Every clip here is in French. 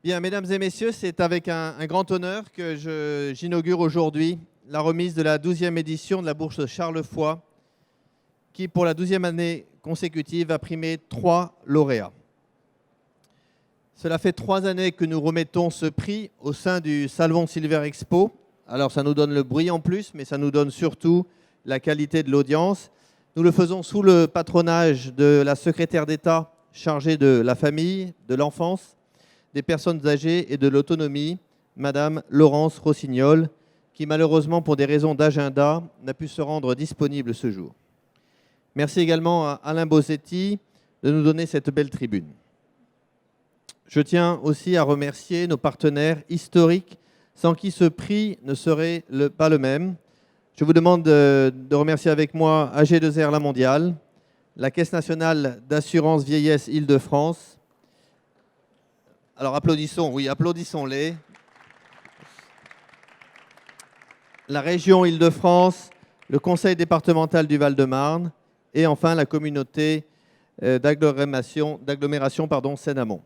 Bien, mesdames et messieurs, c'est avec un grand honneur que j'inaugure aujourd'hui la remise de la 12e édition de la bourse Charles Foy, qui, pour la 12e année consécutive, a primé 3 lauréats. Cela fait 3 années que nous remettons ce prix au sein du Salon Silver Expo. Alors, ça nous donne le bruit en plus, mais ça nous donne surtout la qualité de l'audience. Nous le faisons sous le patronage de la secrétaire d'État chargée de la famille, de l'enfance, des personnes âgées et de l'autonomie, Madame Laurence Rossignol, qui malheureusement, pour des raisons d'agenda, n'a pu se rendre disponible ce jour. Merci également à Alain Bosetti de nous donner cette belle tribune. Je tiens aussi à remercier nos partenaires historiques, sans qui ce prix ne serait pas le même. Je vous demande de remercier avec moi AG2R La Mondiale, la Caisse nationale d'assurance vieillesse Île-de-France. Alors applaudissons, oui, applaudissons-les. La région Île-de-France, le conseil départemental du Val-de-Marne et enfin la communauté d'agglomération Seine-Amont.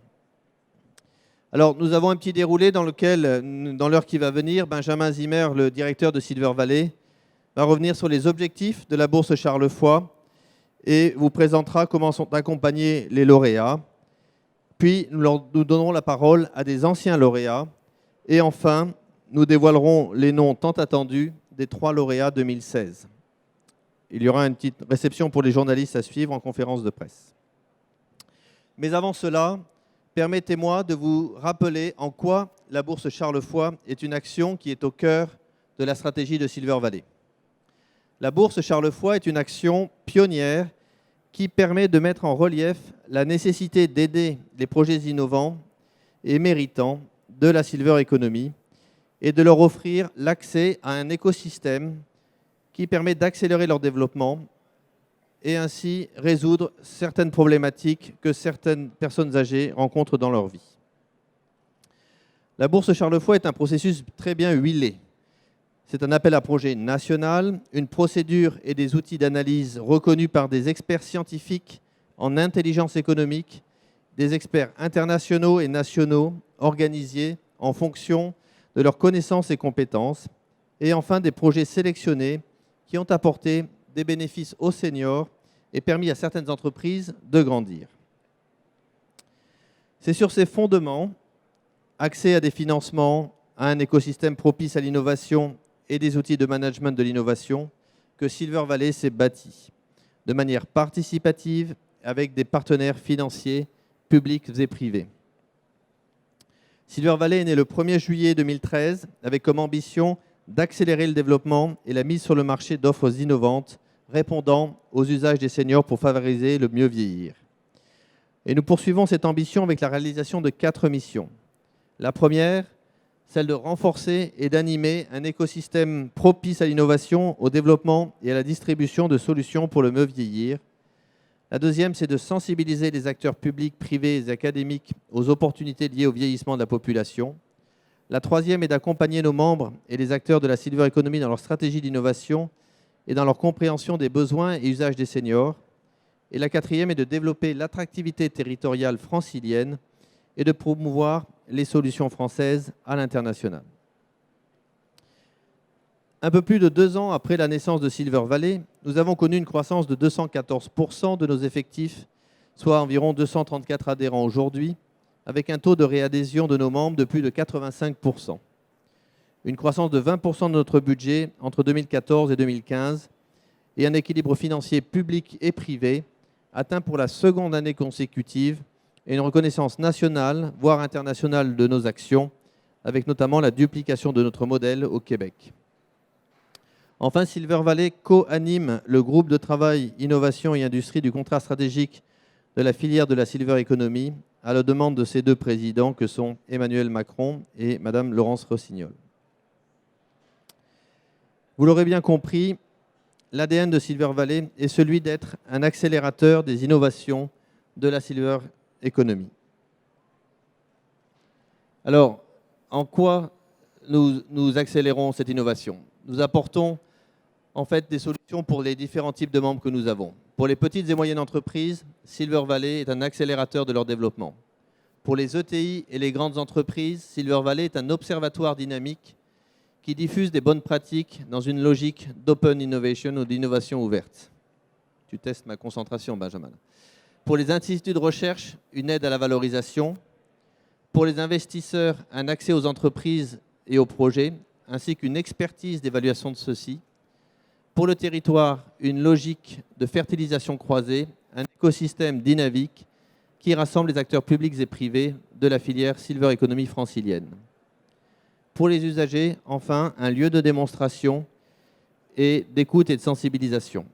Alors nous avons un petit déroulé dans lequel, dans l'heure qui va venir, Benjamin Zimmer, le directeur de Silver Valley, va revenir sur les objectifs de la bourse Charles Foy et vous présentera comment sont accompagnés les lauréats. Puis, nous donnerons la parole à des anciens lauréats. Et enfin, nous dévoilerons les noms tant attendus des 3 lauréats 2016. Il y aura une petite réception pour les journalistes à suivre en conférence de presse. Mais avant cela, permettez-moi de vous rappeler en quoi la bourse Charles Foy est une action qui est au cœur de la stratégie de Silver Valley. La bourse Charles Foy est une action pionnière qui permet de mettre en relief la nécessité d'aider les projets innovants et méritants de la Silver Economy et de leur offrir l'accès à un écosystème qui permet d'accélérer leur développement et ainsi résoudre certaines problématiques que certaines personnes âgées rencontrent dans leur vie. La bourse Charles Foy est un processus très bien huilé. C'est un appel à projet national, une procédure et des outils d'analyse reconnus par des experts scientifiques en intelligence économique, des experts internationaux et nationaux organisés en fonction de leurs connaissances et compétences, et enfin des projets sélectionnés qui ont apporté des bénéfices aux seniors et permis à certaines entreprises de grandir. C'est sur ces fondements, accès à des financements, à un écosystème propice à l'innovation et des outils de management de l'innovation, que Silver Valley s'est bâti de manière participative avec des partenaires financiers publics et privés. Silver Valley est né le 1er juillet 2013 avec comme ambition d'accélérer le développement et la mise sur le marché d'offres innovantes répondant aux usages des seniors pour favoriser le mieux vieillir. Et nous poursuivons cette ambition avec la réalisation de 4 missions. La première, celle de renforcer et d'animer un écosystème propice à l'innovation, au développement et à la distribution de solutions pour le mieux vieillir. La deuxième, c'est de sensibiliser les acteurs publics, privés et académiques aux opportunités liées au vieillissement de la population. La troisième est d'accompagner nos membres et les acteurs de la Silver Economy dans leur stratégie d'innovation et dans leur compréhension des besoins et usages des seniors. Et la quatrième est de développer l'attractivité territoriale francilienne et de promouvoir les solutions françaises à l'international. Un peu plus de 2 ans après la naissance de Silver Valley, nous avons connu une croissance de 214% de nos effectifs, soit environ 234 adhérents aujourd'hui, avec un taux de réadhésion de nos membres de plus de 85%. Une croissance de 20% de notre budget entre 2014 et 2015 et un équilibre financier public et privé atteint pour la seconde année consécutive et une reconnaissance nationale, voire internationale de nos actions, avec notamment la duplication de notre modèle au Québec. Enfin, Silver Valley co-anime le groupe de travail Innovation et Industrie du contrat stratégique de la filière de la Silver Economy à la demande de ses 2 présidents que sont Emmanuel Macron et Madame Laurence Rossignol. Vous l'aurez bien compris, l'ADN de Silver Valley est celui d'être un accélérateur des innovations de la Silver Economy. Alors, en quoi nous accélérons cette innovation? Nous apportons en fait des solutions pour les différents types de membres que nous avons. Pour les petites et moyennes entreprises, Silver Valley est un accélérateur de leur développement. Pour les ETI et les grandes entreprises, Silver Valley est un observatoire dynamique qui diffuse des bonnes pratiques dans une logique d'open innovation ou d'innovation ouverte. Tu testes ma concentration, Benjamin. Pour les instituts de recherche, une aide à la valorisation. Pour les investisseurs, un accès aux entreprises et aux projets, ainsi qu'une expertise d'évaluation de ceux-ci. Pour le territoire, une logique de fertilisation croisée, un écosystème dynamique qui rassemble les acteurs publics et privés de la filière Silver Economy francilienne. Pour les usagers, enfin, un lieu de démonstration et d'écoute et de sensibilisation.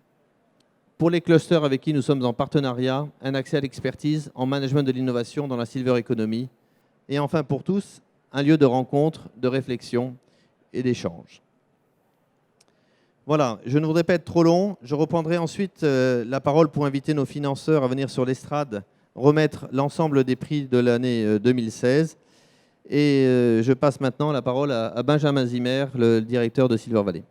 Pour les clusters avec qui nous sommes en partenariat, un accès à l'expertise en management de l'innovation dans la Silver Economy. Et enfin, pour tous, un lieu de rencontre, de réflexion et d'échange. Voilà, je ne voudrais pas être trop long. Je reprendrai ensuite la parole pour inviter nos financeurs à venir sur l'estrade remettre l'ensemble des prix de l'année 2016. Et je passe maintenant la parole à Benjamin Zimmer, le directeur de Silver Valley.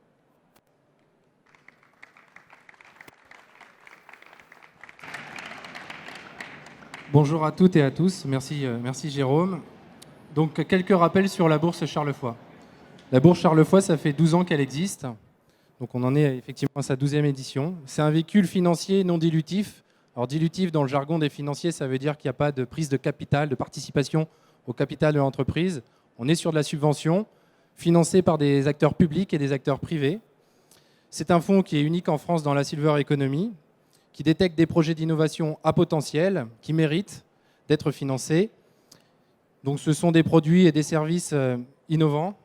Bonjour à toutes et à tous. Merci Jérôme. Donc, quelques rappels sur la bourse Charles-Foy. La bourse Charles-Foy, ça fait 12 ans qu'elle existe. Donc, on en est effectivement à sa 12e édition. C'est un véhicule financier non dilutif. Alors, dilutif, dans le jargon des financiers, ça veut dire qu'il n'y a pas de prise de capital, de participation au capital de l'entreprise. On est sur de la subvention financée par des acteurs publics et des acteurs privés. C'est un fonds qui est unique en France dans la Silver Economy, qui détecte des projets d'innovation à potentiel, qui méritent d'être financés. Donc, ce sont des produits et des services innovants.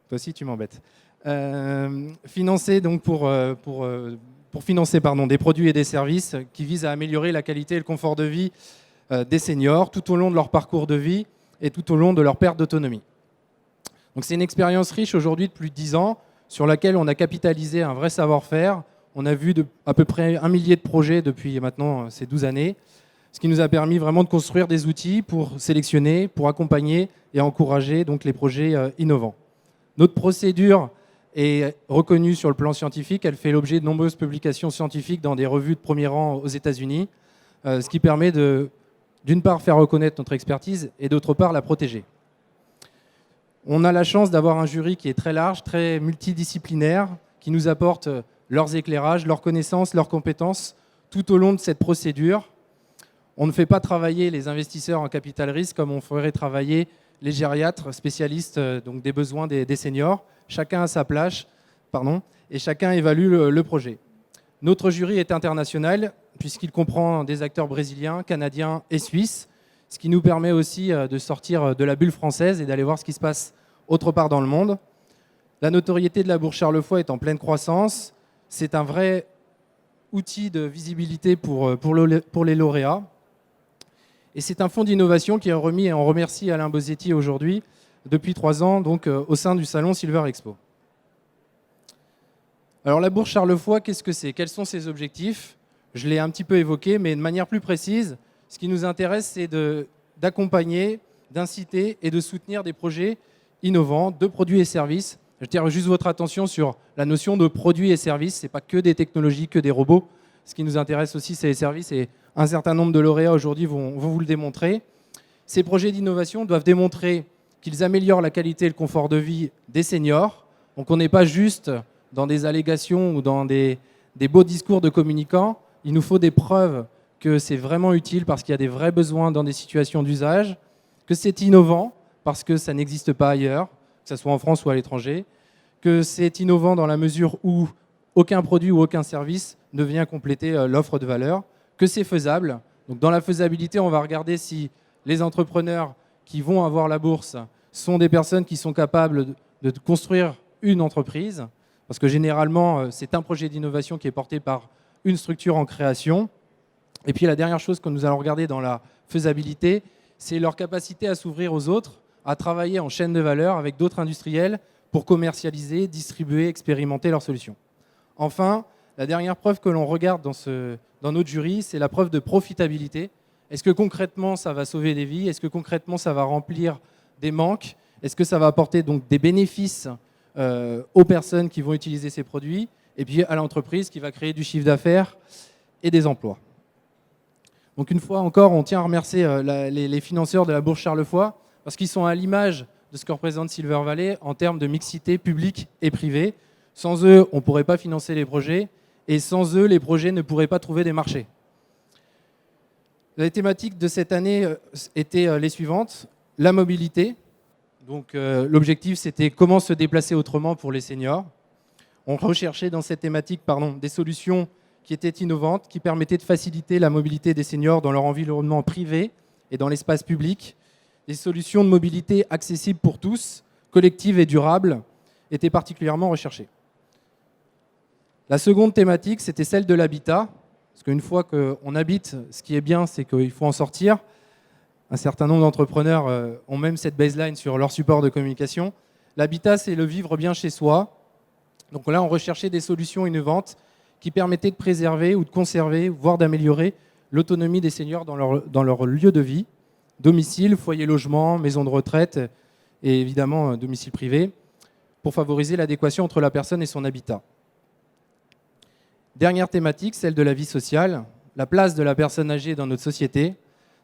Toi aussi, tu m'embêtes. Financés donc pour financer des produits et des services qui visent à améliorer la qualité et le confort de vie des seniors tout au long de leur parcours de vie et tout au long de leur perte d'autonomie. Donc c'est une expérience riche aujourd'hui de plus de 10 ans sur laquelle on a capitalisé un vrai savoir-faire. On a vu à peu près 1 millier de projets depuis maintenant ces 12 années, ce qui nous a permis vraiment de construire des outils pour sélectionner, pour accompagner et encourager donc les projets innovants. Notre procédure est reconnue sur le plan scientifique. Elle fait l'objet de nombreuses publications scientifiques dans des revues de premier rang aux États-Unis, ce qui permet d'une part, faire reconnaître notre expertise et d'autre part, la protéger. On a la chance d'avoir un jury qui est très large, très multidisciplinaire, qui nous apporte leurs éclairages, leurs connaissances, leurs compétences tout au long de cette procédure. On ne fait pas travailler les investisseurs en capital risque comme on ferait travailler les gériatres spécialistes donc des besoins des seniors. Chacun a sa place, et chacun évalue le projet. Notre jury est international puisqu'il comprend des acteurs brésiliens, canadiens et suisses, ce qui nous permet aussi de sortir de la bulle française et d'aller voir ce qui se passe autre part dans le monde. La notoriété de la bourse Charles-Foy est en pleine croissance. C'est un vrai outil de visibilité pour les lauréats. Et c'est un fonds d'innovation qui est remis, et on remercie Alain Bosetti aujourd'hui, depuis 3 ans, donc au sein du salon Silver Expo. Alors la bourse Charles-Foy, qu'est-ce que c'est? Quels sont ses objectifs? Je l'ai un petit peu évoqué, mais de manière plus précise, ce qui nous intéresse, c'est d'accompagner, d'inciter et de soutenir des projets innovants, de produits et services. Je tire juste votre attention sur la notion de produits et services. Ce n'est pas que des technologies, que des robots. Ce qui nous intéresse aussi, c'est les services, et un certain nombre de lauréats aujourd'hui vont vous le démontrer. Ces projets d'innovation doivent démontrer qu'ils améliorent la qualité et le confort de vie des seniors. Donc on n'est pas juste dans des allégations ou dans des beaux discours de communicants. Il nous faut des preuves que c'est vraiment utile parce qu'il y a des vrais besoins dans des situations d'usage, que c'est innovant parce que ça n'existe pas ailleurs, que ce soit en France ou à l'étranger, que c'est innovant dans la mesure où aucun produit ou aucun service ne vient compléter l'offre de valeur, que c'est faisable. Donc dans la faisabilité, on va regarder si les entrepreneurs qui vont avoir la bourse sont des personnes qui sont capables de construire une entreprise, parce que généralement, c'est un projet d'innovation qui est porté par une structure en création. Et puis la dernière chose que nous allons regarder dans la faisabilité, c'est leur capacité à s'ouvrir aux autres, à travailler en chaîne de valeur avec d'autres industriels pour commercialiser, distribuer, expérimenter leurs solutions. Enfin, la dernière preuve que l'on regarde dans notre jury, c'est la preuve de profitabilité. Est-ce que concrètement, ça va sauver des vies? Est-ce que concrètement, ça va remplir des manques? Est-ce que ça va apporter donc des bénéfices aux personnes qui vont utiliser ces produits et puis à l'entreprise qui va créer du chiffre d'affaires et des emplois. Donc une fois encore, on tient à remercier les financeurs de la Bourse Charles Foix parce qu'ils sont à l'image de ce que représente Silver Valley en termes de mixité publique et privée. Sans eux, on ne pourrait pas financer les projets et sans eux, les projets ne pourraient pas trouver des marchés. Les thématiques de cette année étaient les suivantes. La mobilité. Donc l'objectif, c'était comment se déplacer autrement pour les seniors. On recherchait dans cette thématique des solutions qui étaient innovantes, qui permettaient de faciliter la mobilité des seniors dans leur environnement privé et dans l'espace public. Des solutions de mobilité accessibles pour tous, collectives et durables, étaient particulièrement recherchées. La seconde thématique, c'était celle de l'habitat. Parce qu'une fois qu'on habite, ce qui est bien, c'est qu'il faut en sortir. Un certain nombre d'entrepreneurs ont même cette baseline sur leur support de communication. L'habitat, c'est le vivre bien chez soi. Donc là, on recherchait des solutions innovantes qui permettaient de préserver ou de conserver, voire d'améliorer l'autonomie des seniors dans leur lieu de vie, domicile, foyer logement, maison de retraite et évidemment domicile privé, pour favoriser l'adéquation entre la personne et son habitat. Dernière thématique, celle de la vie sociale, la place de la personne âgée dans notre société,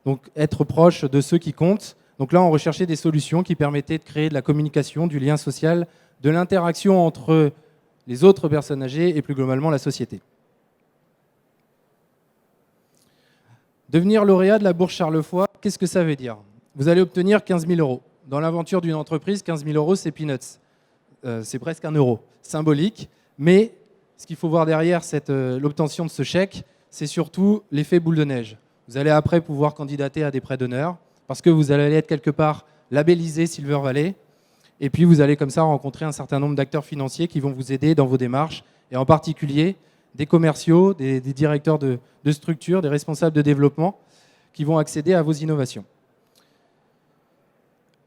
donc être proche de ceux qui comptent. Donc là, on recherchait des solutions qui permettaient de créer de la communication, du lien social, de l'interaction entre les autres personnes âgées et plus globalement la société. Devenir lauréat de la Bourse Charles Foix, qu'est-ce que ça veut dire? Vous allez obtenir 15 000 euros. Dans l'aventure d'une entreprise, 15 000 euros, c'est peanuts. C'est presque 1 euro. Symbolique, mais ce qu'il faut voir derrière l'obtention de ce chèque, c'est surtout l'effet boule de neige. Vous allez après pouvoir candidater à des prêts d'honneur parce que vous allez être quelque part labellisé Silver Valley. Et puis vous allez comme ça rencontrer un certain nombre d'acteurs financiers qui vont vous aider dans vos démarches, et en particulier des commerciaux, des directeurs de structures, des responsables de développement qui vont accéder à vos innovations.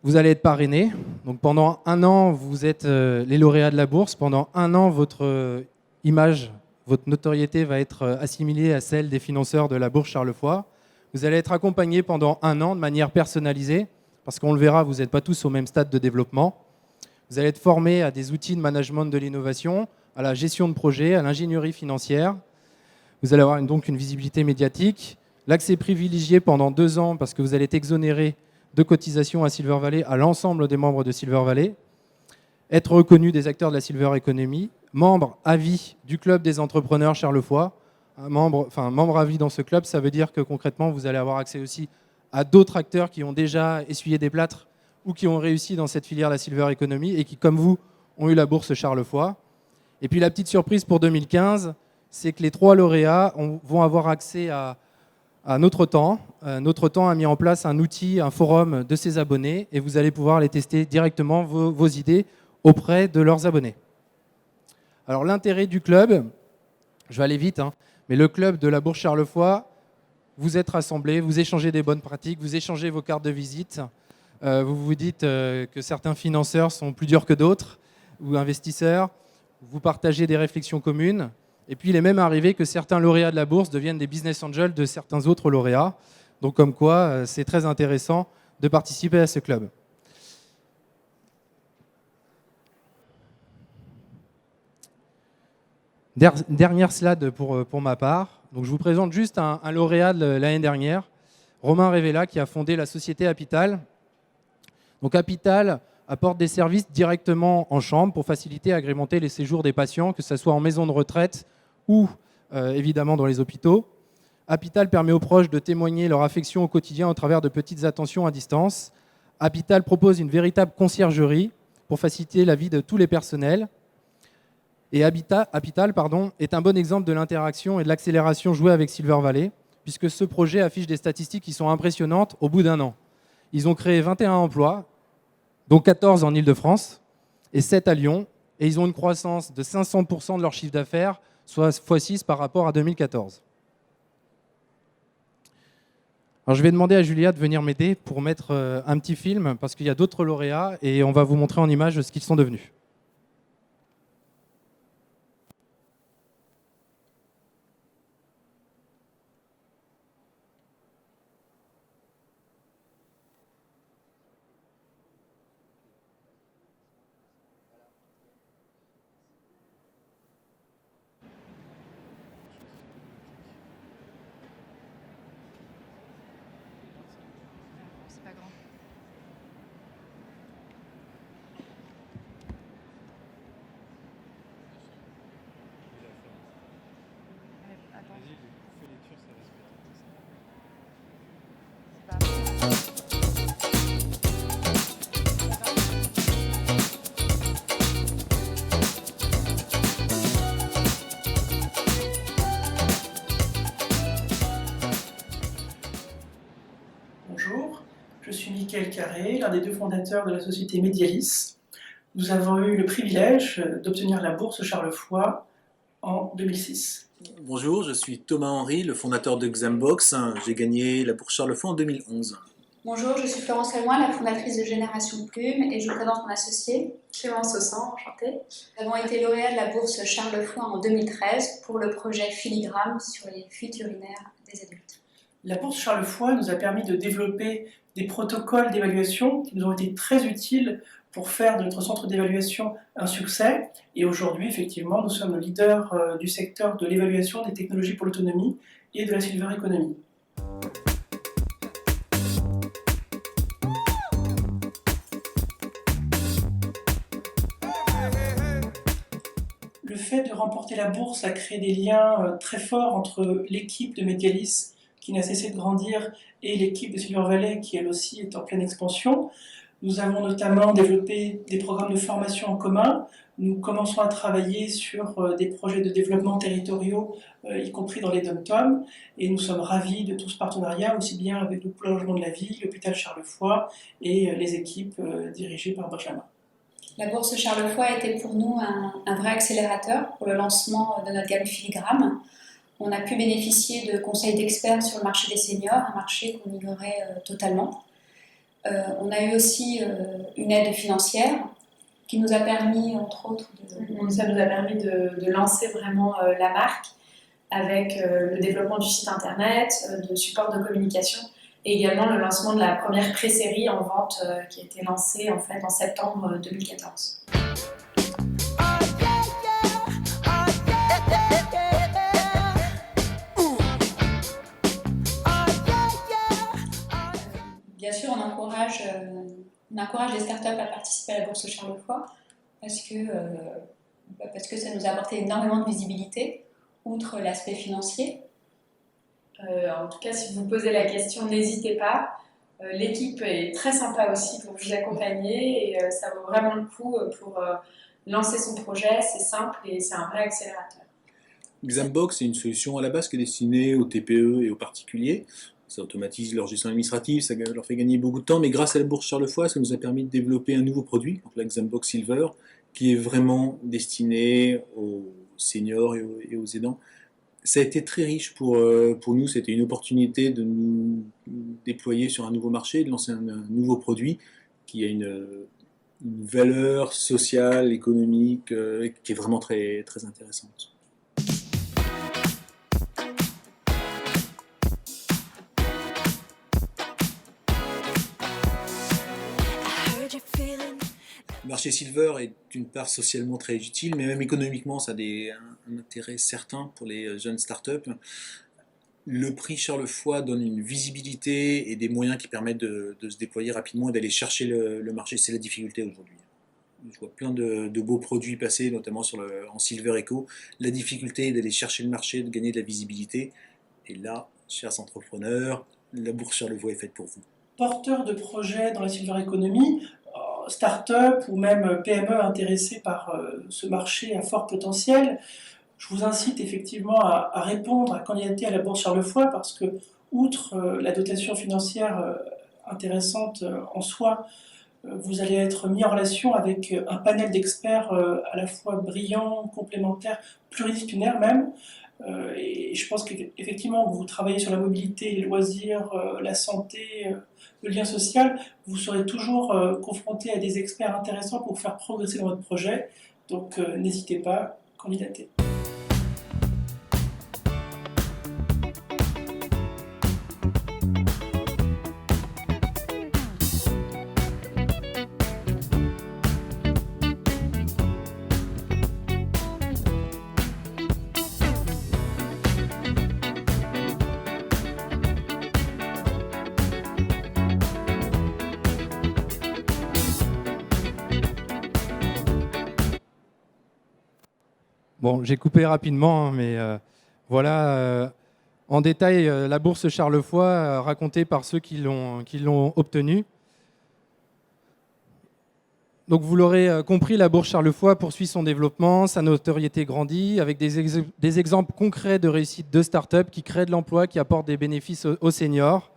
Vous allez être parrainé. Donc pendant 1 an, vous êtes les lauréats de la bourse. Pendant 1 an, votre image, votre notoriété va être assimilée à celle des financeurs de la Bourse Charles Foix. Vous allez être accompagné pendant 1 an de manière personnalisée, parce qu'on le verra, vous n'êtes pas tous au même stade de développement. Vous allez être formé à des outils de management de l'innovation, à la gestion de projet, à l'ingénierie financière. Vous allez avoir donc une visibilité médiatique, l'accès privilégié pendant 2 ans, parce que vous allez être exonéré de cotisations à Silver Valley à l'ensemble des membres de Silver Valley, être reconnu des acteurs de la Silver Economy, membre à vie du club des entrepreneurs Charles Foix. Membre à vie dans ce club, ça veut dire que concrètement, vous allez avoir accès aussi à d'autres acteurs qui ont déjà essuyé des plâtres ou qui ont réussi dans cette filière la Silver Economy et qui, comme vous, ont eu la bourse Charles Foix. Et puis la petite surprise pour 2015, c'est que les 3 lauréats vont avoir accès à Notre Temps. Notre Temps a mis en place un outil, un forum de ses abonnés, et vous allez pouvoir les tester directement vos idées auprès de leurs abonnés. Alors l'intérêt du club, je vais aller vite, mais le club de la Bourse Charles Foix, vous êtes rassemblés, vous échangez des bonnes pratiques, vous échangez vos cartes de visite, vous vous dites que certains financeurs sont plus durs que d'autres, ou investisseurs, vous partagez des réflexions communes, et puis il est même arrivé que certains lauréats de la bourse deviennent des business angels de certains autres lauréats, donc comme quoi c'est très intéressant de participer à ce club. Dernière slide pour ma part. Donc, je vous présente juste un lauréat de l'année dernière, Romain Révéla, qui a fondé la société Apital. Donc, Apital apporte des services directement en chambre pour faciliter et agrémenter les séjours des patients, que ce soit en maison de retraite ou évidemment dans les hôpitaux. Apital permet aux proches de témoigner leur affection au quotidien au travers de petites attentions à distance. Apital propose une véritable conciergerie pour faciliter la vie de tous les personnels. Et Apital est un bon exemple de l'interaction et de l'accélération jouée avec Silver Valley, puisque ce projet affiche des statistiques qui sont impressionnantes au bout d'1 an. Ils ont créé 21 emplois, dont 14 en Île-de-France et 7 à Lyon, et ils ont une croissance de 500% de leur chiffre d'affaires, soit x6 par rapport à 2014. Alors je vais demander à Julia de venir m'aider pour mettre un petit film, parce qu'il y a d'autres lauréats, et on va vous montrer en images ce qu'ils sont devenus. pas grand. Attends. Bonjour, je suis Mickaël Carré, l'un des deux fondateurs de la société Medialis. Nous avons eu le privilège d'obtenir la bourse Charles Foix en 2006. Bonjour, je suis Thomas Henry, le fondateur de Xambox. J'ai gagné la bourse Charles Foix en 2011. Bonjour, je suis Florence Lemoine, la fondatrice de Génération Plume et je présente mon associé. Clémence Ossan, enchantée. Nous avons été lauréats de la bourse Charles Foix en 2013 pour le projet Filigramme sur les fuites urinaires des adultes. La bourse Charles Foix nous a permis de développer des protocoles d'évaluation qui nous ont été très utiles pour faire de notre centre d'évaluation un succès. Et aujourd'hui, effectivement, nous sommes le leader du secteur de l'évaluation des technologies pour l'autonomie et de la silver economy. Le fait de remporter la bourse a créé des liens très forts entre l'équipe de Medialis, qui n'a cessé de grandir, et l'équipe de Silver Valley, qui elle aussi est en pleine expansion. Nous avons notamment développé des programmes de formation en commun. Nous commençons à travailler sur des projets de développement territoriaux, y compris dans les dom-toms, et nous sommes ravis de tout ce partenariat, aussi bien avec le Pôle logement de la ville, l'hôpital Charles Foix et les équipes dirigées par Benjamin. La bourse Charles Foix était pour nous un vrai accélérateur pour le lancement de notre gamme Filigramme. On a pu bénéficier de conseils d'experts sur le marché des seniors, un marché qu'on ignorait totalement. On a eu aussi une aide financière qui nous a permis, entre autres, Ça nous a permis de lancer vraiment la marque avec le développement du site internet, de support de communication et également le lancement de la première pré-série en vente qui a été lancée en fait en septembre 2014. Bien sûr, on encourage les startups à participer à la bourse Charles Foix parce que ça nous a apporté énormément de visibilité, outre l'aspect financier. En tout cas, si vous posez la question, n'hésitez pas. L'équipe est très sympa aussi pour vous accompagner et ça vaut vraiment le coup pour lancer son projet. C'est simple et c'est un vrai accélérateur. Xambox est une solution à la base qui est destinée aux TPE et aux particuliers. Ça automatise leur gestion administrative, ça leur fait gagner beaucoup de temps, mais grâce à la bourse Charles Foix, ça nous a permis de développer un nouveau produit, donc la Xambox Silver, qui est vraiment destiné aux seniors et aux aidants. Ça a été très riche pour nous, c'était une opportunité de nous déployer sur un nouveau marché, de lancer un nouveau produit qui a une valeur sociale, économique, qui est vraiment très, très intéressante. Le marché Silver est d'une part socialement très utile, mais même économiquement, ça a un intérêt certain pour les jeunes startups. Le prix Charles Foix donne une visibilité et des moyens qui permettent de se déployer rapidement et d'aller chercher le marché. C'est la difficulté aujourd'hui. Je vois plein de beaux produits passer, notamment en Silver Eco. La difficulté est d'aller chercher le marché, de gagner de la visibilité. Et là, chers entrepreneurs, la bourse Charles Foix est faite pour vous. Porteurs de projets dans la Silver Economy, start-up ou même PME intéressés par ce marché à fort potentiel, je vous incite effectivement à répondre, à candidater à la bourse Charles Foix parce que, outre la dotation financière intéressante en soi, vous allez être mis en relation avec un panel d'experts à la fois brillants, complémentaires, pluridisciplinaires même. Et je pense qu'effectivement, vous travaillez sur la mobilité, les loisirs, la santé, le lien social, vous serez toujours confronté à des experts intéressants pour vous faire progresser dans votre projet. Donc n'hésitez pas, candidatez. Bon, j'ai coupé rapidement, hein, mais voilà en détail la bourse Charles Foy racontée par ceux qui l'ont obtenue. Donc vous l'aurez compris, la bourse Charles Foy poursuit son développement, sa notoriété grandit avec des exemples concrets de réussite de start-up qui créent de l'emploi, qui apportent des bénéfices aux seniors.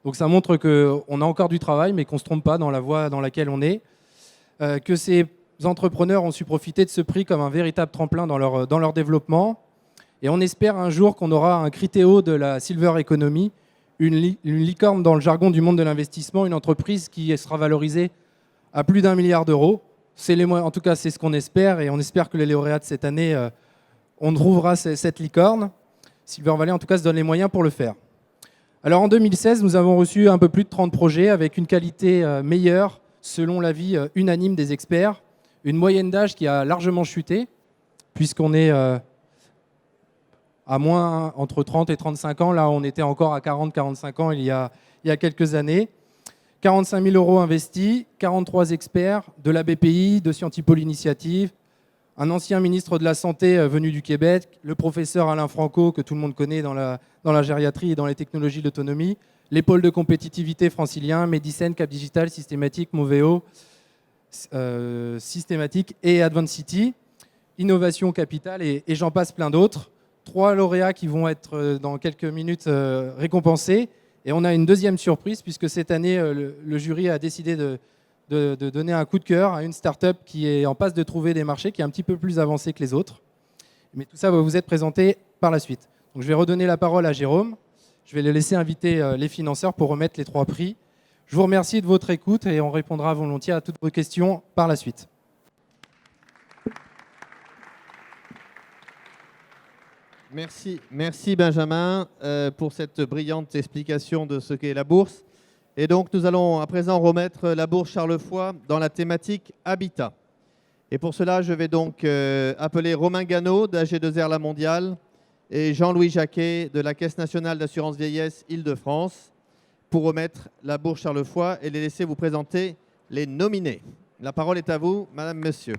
Donc ça montre qu'on a encore du travail, mais qu'on ne se trompe pas dans la voie dans laquelle on est. Que ces entrepreneurs ont su profiter de ce prix comme un véritable tremplin dans leur développement. Et on espère un jour qu'on aura un Criteo de la Silver Economy, une licorne dans le jargon du monde de l'investissement, une entreprise qui sera valorisée à plus d'1 milliard d'euros. En tout cas, c'est ce qu'on espère. Et on espère que les lauréats de cette année, on trouvera cette licorne. Silver Valley, en tout cas, se donne les moyens pour le faire. Alors en 2016, nous avons reçu un peu plus de 30 projets avec une qualité meilleure selon l'avis unanime des experts. Une moyenne d'âge qui a largement chuté, puisqu'on est à moins entre 30 et 35 ans. Là, on était encore à 40-45 ans il y a quelques années. 45 000 euros investis, 43 experts de la BPI, de Scientipol Initiative, un ancien ministre de la Santé venu du Québec, le professeur Alain Franco, que tout le monde connaît dans la gériatrie et dans les technologies d'autonomie, les pôles de compétitivité franciliens, Medicine, Cap Digital, Systématique, Moveo, Systématique et Advanced City, Innovation Capital et j'en passe plein d'autres. 3 lauréats qui vont être dans quelques minutes récompensés. Et on a une deuxième surprise, puisque cette année, le jury a décidé de donner un coup de cœur à une start-up qui est en passe de trouver des marchés, qui est un petit peu plus avancée que les autres. Mais tout ça va vous être présenté par la suite. Donc je vais redonner la parole à Jérôme. Je vais le laisser inviter les financeurs pour remettre les 3 prix. Je vous remercie de votre écoute et on répondra volontiers à toutes vos questions par la suite. Merci Benjamin pour cette brillante explication de ce qu'est la bourse. Et donc nous allons à présent remettre la bourse Charles Foy dans la thématique Habitat. Et pour cela, je vais donc appeler Romain Gannot d'AG2R La Mondiale et Jean-Louis Jacquet de la Caisse nationale d'assurance vieillesse Île-de-France pour remettre la bourse Charles Foy et les laisser vous présenter les nominés. La parole est à vous, madame, monsieur.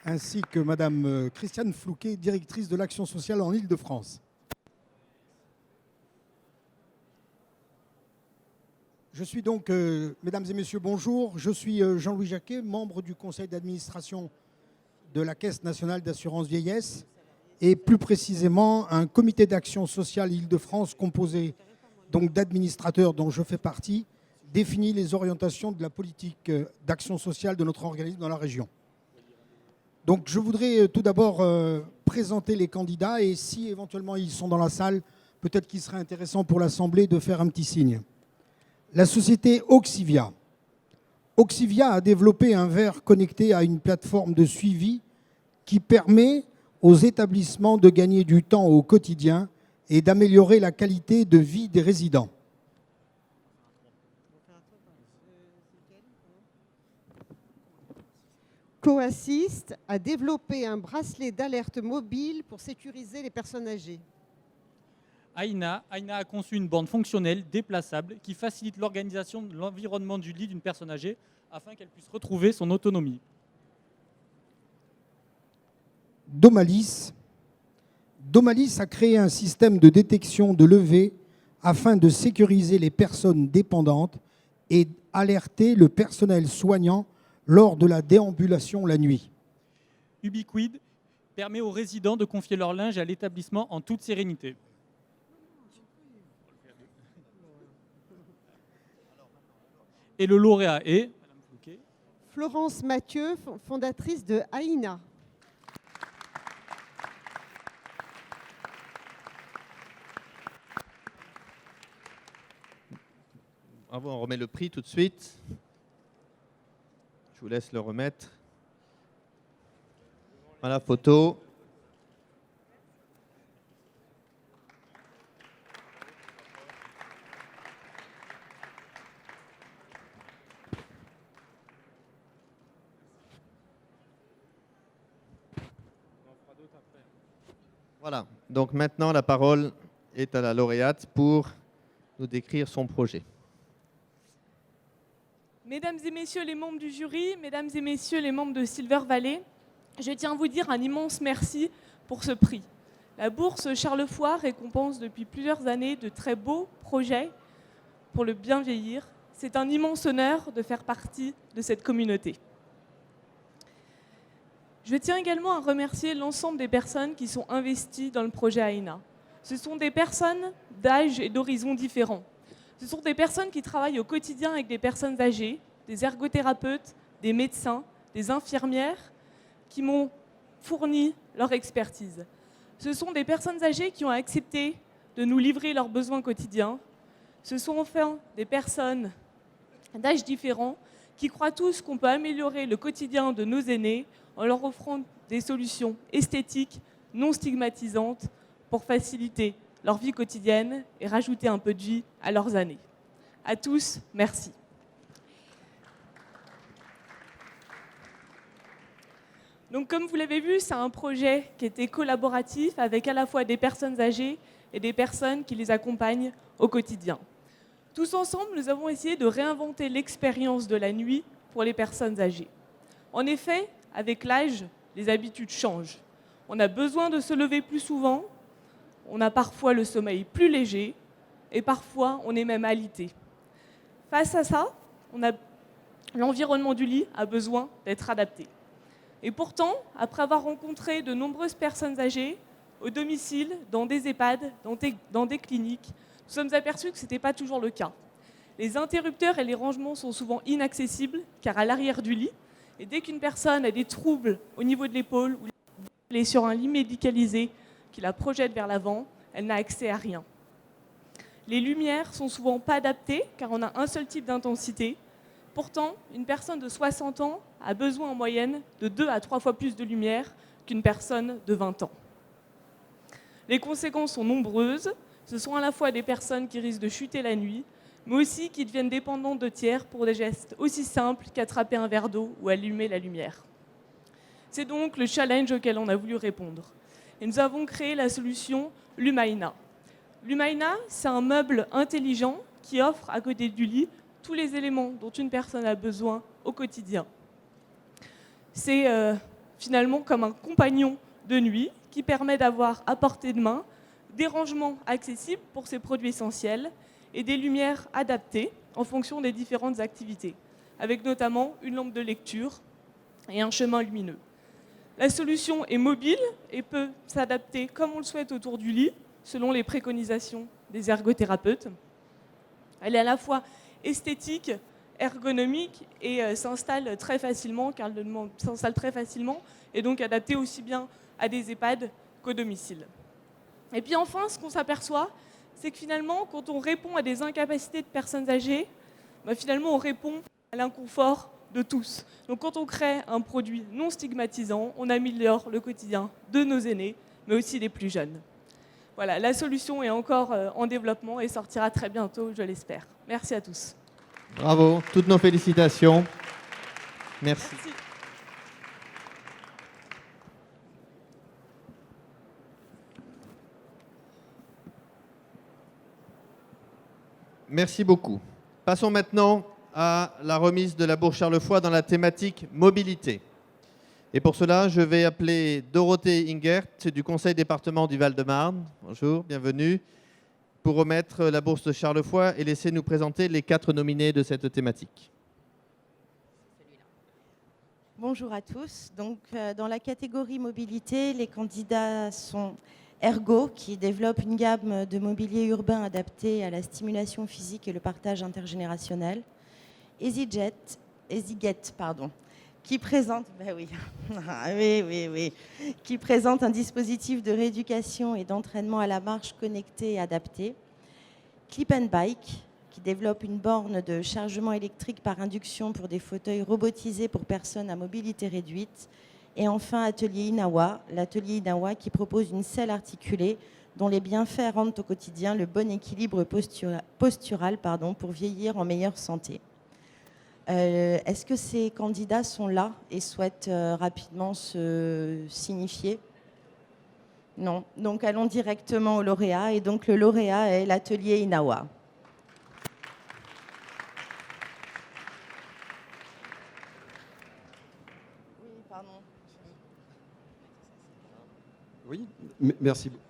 Ainsi que Madame Christiane Flouquet, directrice de l'action sociale en Île-de-France. Je suis donc, mesdames et messieurs, bonjour. Je suis Jean-Louis Jacquet, membre du conseil d'administration de la Caisse nationale d'assurance vieillesse et plus précisément un comité d'action sociale Île-de-France composé donc d'administrateurs dont je fais partie, définit les orientations de la politique d'action sociale de notre organisme dans la région. Donc je voudrais tout d'abord présenter les candidats et si éventuellement ils sont dans la salle, peut-être qu'il serait intéressant pour l'Assemblée de faire un petit signe. La société Oxivia. Oxivia a développé un verre connecté à une plateforme de suivi qui permet aux établissements de gagner du temps au quotidien et d'améliorer la qualité de vie des résidents. Coassist a développé un bracelet d'alerte mobile pour sécuriser les personnes âgées. Aina a conçu une borne fonctionnelle, déplaçable, qui facilite l'organisation de l'environnement du lit d'une personne âgée afin qu'elle puisse retrouver son autonomie. Domalis a créé un système de détection de levée afin de sécuriser les personnes dépendantes et alerter le personnel soignant lors de la déambulation la nuit. Ubiquid permet aux résidents de confier leur linge à l'établissement en toute sérénité. Et le lauréat est Florence Mathieu, fondatrice de Aina. Bravo, on remet le prix tout de suite. Je vous laisse le remettre. Voilà, photo. Voilà, donc maintenant la parole est à la lauréate pour nous décrire son projet. Mesdames et messieurs les membres du jury, mesdames et messieurs les membres de Silver Valley, je tiens à vous dire un immense merci pour ce prix. La bourse Charles Foix récompense depuis plusieurs années de très beaux projets pour le bien vieillir. C'est un immense honneur de faire partie de cette communauté. Je tiens également à remercier l'ensemble des personnes qui sont investies dans le projet AINA. Ce sont des personnes d'âge et d'horizons différents. Ce sont des personnes qui travaillent au quotidien avec des personnes âgées, des ergothérapeutes, des médecins, des infirmières qui m'ont fourni leur expertise. Ce sont des personnes âgées qui ont accepté de nous livrer leurs besoins quotidiens. Ce sont enfin des personnes d'âges différents qui croient tous qu'on peut améliorer le quotidien de nos aînés en leur offrant des solutions esthétiques, non stigmatisantes, pour faciliter leur vie quotidienne et rajouter un peu de vie à leurs années. À tous, merci. Donc, comme vous l'avez vu, c'est un projet qui était collaboratif avec à la fois des personnes âgées et des personnes qui les accompagnent au quotidien. Tous ensemble, nous avons essayé de réinventer l'expérience de la nuit pour les personnes âgées. En effet, avec l'âge, les habitudes changent. On a besoin de se lever plus souvent, on a parfois le sommeil plus léger et parfois on est même alité. Face à ça, l'environnement du lit a besoin d'être adapté. Et pourtant, après avoir rencontré de nombreuses personnes âgées, au domicile, dans des EHPAD, dans des cliniques, nous sommes aperçus que ce n'était pas toujours le cas. Les interrupteurs et les rangements sont souvent inaccessibles, car à l'arrière du lit, et dès qu'une personne a des troubles au niveau de l'épaule, ou elle est sur un lit médicalisé qui la projette vers l'avant, elle n'a accès à rien. Les lumières sont souvent pas adaptées, car on a un seul type d'intensité. Pourtant, une personne de 60 ans a besoin en moyenne de 2 à 3 fois plus de lumière qu'une personne de 20 ans. Les conséquences sont nombreuses. Ce sont à la fois des personnes qui risquent de chuter la nuit, mais aussi qui deviennent dépendantes de tiers pour des gestes aussi simples qu'attraper un verre d'eau ou allumer la lumière. C'est donc le challenge auquel on a voulu répondre. Et nous avons créé la solution Lumaina. Lumaina, c'est un meuble intelligent qui offre à côté du lit tous les éléments dont une personne a besoin au quotidien. C'est finalement comme un compagnon de nuit qui permet d'avoir à portée de main des rangements accessibles pour ces produits essentiels et des lumières adaptées en fonction des différentes activités, avec notamment une lampe de lecture et un chemin lumineux. La solution est mobile et peut s'adapter comme on le souhaite autour du lit, selon les préconisations des ergothérapeutes. Elle est à la fois esthétique, ergonomique et s'installe très facilement, car elle s'installe très facilement, et donc adaptée aussi bien à des EHPAD qu'au domicile. Et puis enfin, ce qu'on s'aperçoit, c'est que finalement, quand on répond à des incapacités de personnes âgées, finalement on répond à l'inconfort de tous. Donc quand on crée un produit non stigmatisant, on améliore le quotidien de nos aînés, mais aussi des plus jeunes. Voilà, la solution est encore en développement et sortira très bientôt, je l'espère. Merci à tous. Bravo, toutes nos félicitations. Merci. Merci. Merci beaucoup. Passons maintenant à la remise de la bourse Charles Foix dans la thématique mobilité. Et pour cela, je vais appeler Dorothée Ingert du Conseil département du Val-de-Marne. Bonjour, bienvenue. Pour remettre la bourse de Charles Foix et laisser nous présenter les 4 nominés de cette thématique. Bonjour à tous. Donc, dans la catégorie mobilité, les candidats sont Ergo, qui développe une gamme de mobilier urbain adapté à la stimulation physique et le partage intergénérationnel. EasyGet, qui présente, qui présente un dispositif de rééducation et d'entraînement à la marche connecté et adapté. Clip and Bike, qui développe une borne de chargement électrique par induction pour des fauteuils robotisés pour personnes à mobilité réduite. Et enfin, Atelier Inawa, l'atelier Inawa qui propose une selle articulée dont les bienfaits rendent au quotidien le bon équilibre postural pour vieillir en meilleure santé. Est-ce que ces candidats sont là et souhaitent rapidement se signifier? Non. Donc allons directement au lauréat. Et donc le lauréat est l'atelier Inawa. Oui, pardon. Oui, merci beaucoup.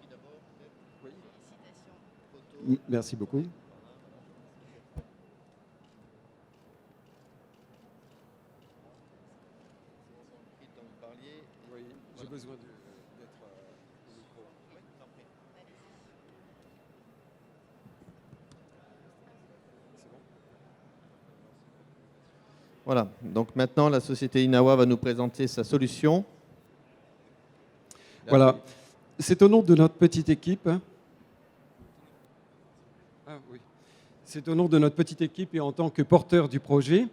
Merci beaucoup. J'ai besoin d'être au micro. Voilà, donc maintenant la société Inawa va nous présenter sa solution. Voilà, c'est au nom de notre petite équipe. Ah, oui. C'est au nom de notre petite équipe et en tant que porteur du projet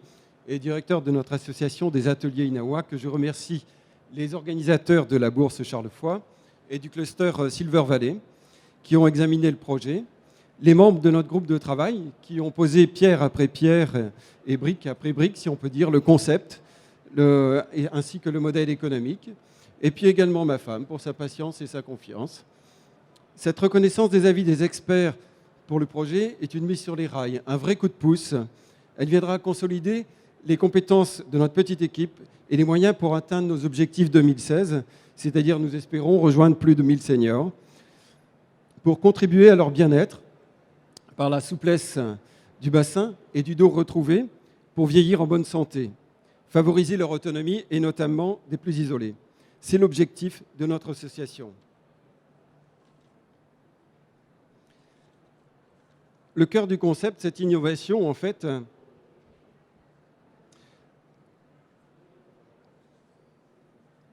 et directeur de notre association des ateliers Inawa que je remercie les organisateurs de la bourse Charles-Foy et du cluster Silver Valley qui ont examiné le projet, les membres de notre groupe de travail qui ont posé pierre après pierre et brique après brique, si on peut dire, le concept, ainsi que le modèle économique, et puis également ma femme pour sa patience et sa confiance. Cette reconnaissance des avis des experts pour le projet est une mise sur les rails, un vrai coup de pouce. Elle viendra consolider les compétences de notre petite équipe et les moyens pour atteindre nos objectifs 2016, c'est-à-dire nous espérons rejoindre plus de 1000 seniors, pour contribuer à leur bien-être par la souplesse du bassin et du dos retrouvé pour vieillir en bonne santé, favoriser leur autonomie et notamment des plus isolés. C'est l'objectif de notre association. Le cœur du concept, cette innovation, en fait,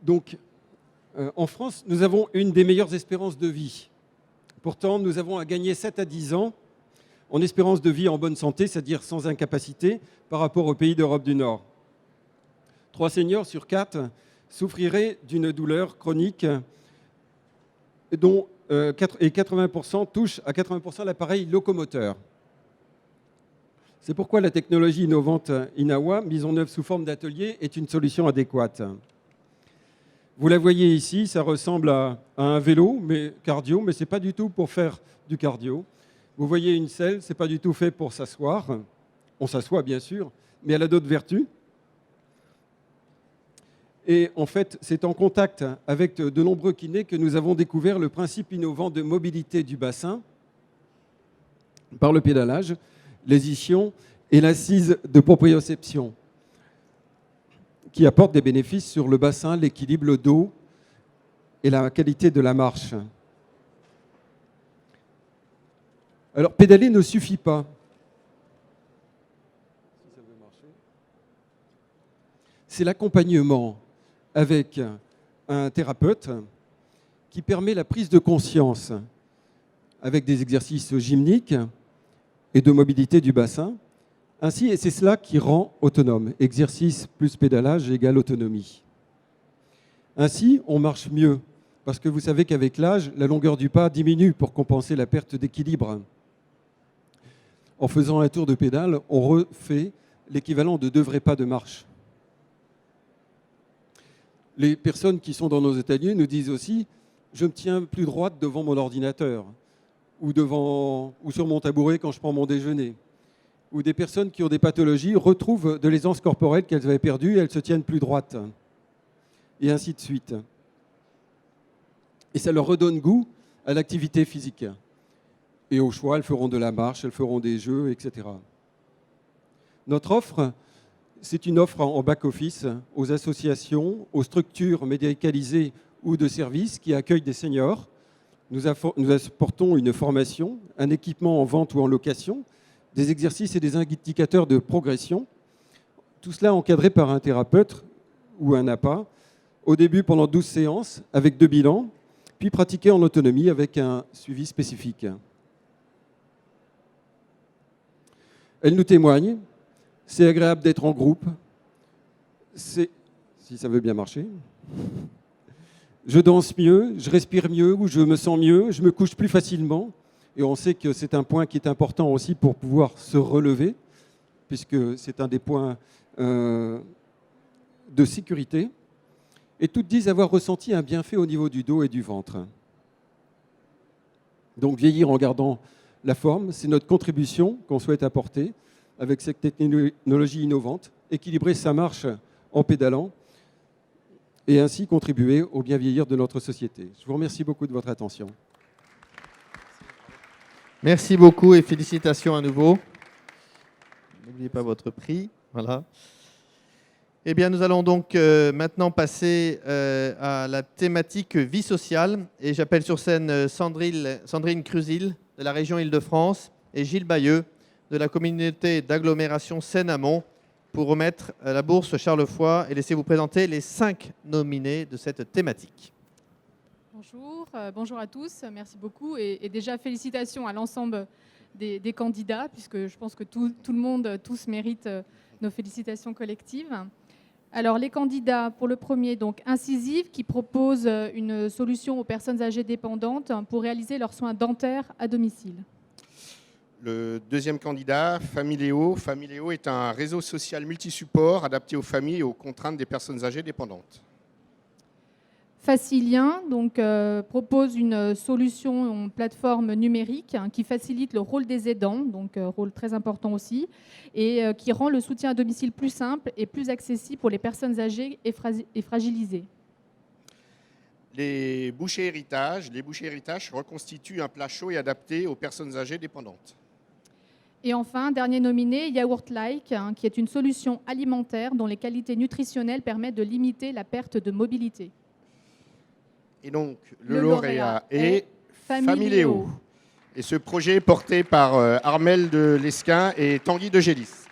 donc, en France, nous avons une des meilleures espérances de vie. Pourtant, nous avons à gagner 7 à 10 ans en espérance de vie en bonne santé, c'est-à-dire sans incapacité, par rapport aux pays d'Europe du Nord. 3 seniors sur 4 souffriraient d'une douleur chronique dont 80% touchent à 80% l'appareil locomoteur. C'est pourquoi la technologie innovante Inawa, mise en œuvre sous forme d'atelier, est une solution adéquate. Vous la voyez ici, ça ressemble à un vélo mais cardio, mais ce n'est pas du tout pour faire du cardio. Vous voyez une selle, ce n'est pas du tout fait pour s'asseoir. On s'assoit bien sûr, mais elle a d'autres vertus. Et en fait, c'est en contact avec de nombreux kinés que nous avons découvert le principe innovant de mobilité du bassin par le pédalage, les ischions et l'assise de proprioception, qui apportent des bénéfices sur le bassin, l'équilibre, le dos et la qualité de la marche. Alors, pédaler ne suffit pas. C'est l'accompagnement avec un thérapeute qui permet la prise de conscience avec des exercices gymniques et de mobilité du bassin. Ainsi, et c'est cela qui rend autonome. Exercice plus pédalage égale autonomie. Ainsi, on marche mieux, parce que vous savez qu'avec l'âge, la longueur du pas diminue pour compenser la perte d'équilibre. En faisant un tour de pédale, on refait l'équivalent de 2 vrais pas de marche. Les personnes qui sont dans nos ateliers nous disent aussi « je me tiens plus droite devant mon ordinateur » ou sur mon tabouret quand je prends mon déjeuner. Ou des personnes qui ont des pathologies retrouvent de l'aisance corporelle qu'elles avaient perdue et elles se tiennent plus droites. Et ainsi de suite. Et ça leur redonne goût à l'activité physique. Et au choix, elles feront de la marche, elles feront des jeux, etc. Notre offre, c'est une offre en back-office aux associations, aux structures médicalisées ou de services qui accueillent des seniors. Nous apportons une formation, un équipement en vente ou en location, des exercices et des indicateurs de progression. Tout cela encadré par un thérapeute ou un APA, au début pendant 12 séances avec 2 bilans, puis pratiqué en autonomie avec un suivi spécifique. Elle nous témoigne, c'est agréable d'être en groupe, si ça veut bien marcher. Je danse mieux, je respire mieux ou je me sens mieux, je me couche plus facilement. Et on sait que c'est un point qui est important aussi pour pouvoir se relever, puisque c'est un des points de sécurité. Et toutes disent avoir ressenti un bienfait au niveau du dos et du ventre. Donc vieillir en gardant la forme, c'est notre contribution qu'on souhaite apporter avec cette technologie innovante, équilibrer sa marche en pédalant et ainsi contribuer au bien vieillir de notre société. Je vous remercie beaucoup de votre attention. Merci beaucoup et félicitations à nouveau. N'oubliez pas votre prix. Voilà. Eh bien, nous allons donc maintenant passer à la thématique vie sociale. Et j'appelle sur scène Sandrine Crusil de la région Île-de-France et Gilles Bayeux de la communauté d'agglomération Seine-Amont pour remettre la bourse Charles Foy et laisser vous présenter les 5 nominés de cette thématique. Bonjour, bonjour à tous, merci beaucoup et déjà félicitations à l'ensemble des candidats puisque je pense que tout le monde, tous méritent nos félicitations collectives. Alors les candidats, pour le premier, donc Incisive qui propose une solution aux personnes âgées dépendantes pour réaliser leurs soins dentaires à domicile. Le deuxième candidat, Familéo. Familéo est un réseau social multisupport adapté aux familles et aux contraintes des personnes âgées dépendantes. Facilien donc, propose une solution, une plateforme numérique qui facilite le rôle des aidants, donc rôle très important aussi, et qui rend le soutien à domicile plus simple et plus accessible pour les personnes âgées et fragilisées. Les bouchers héritages. Les bouchers héritages reconstituent un plat chaud et adapté aux personnes âgées dépendantes. Et enfin, dernier nominé, Yaourt Like, qui est une solution alimentaire dont les qualités nutritionnelles permettent de limiter la perte de mobilité. Et donc, le lauréat est Familéo. Et ce projet est porté par Armel de Lesquin et Tanguy de Gélis.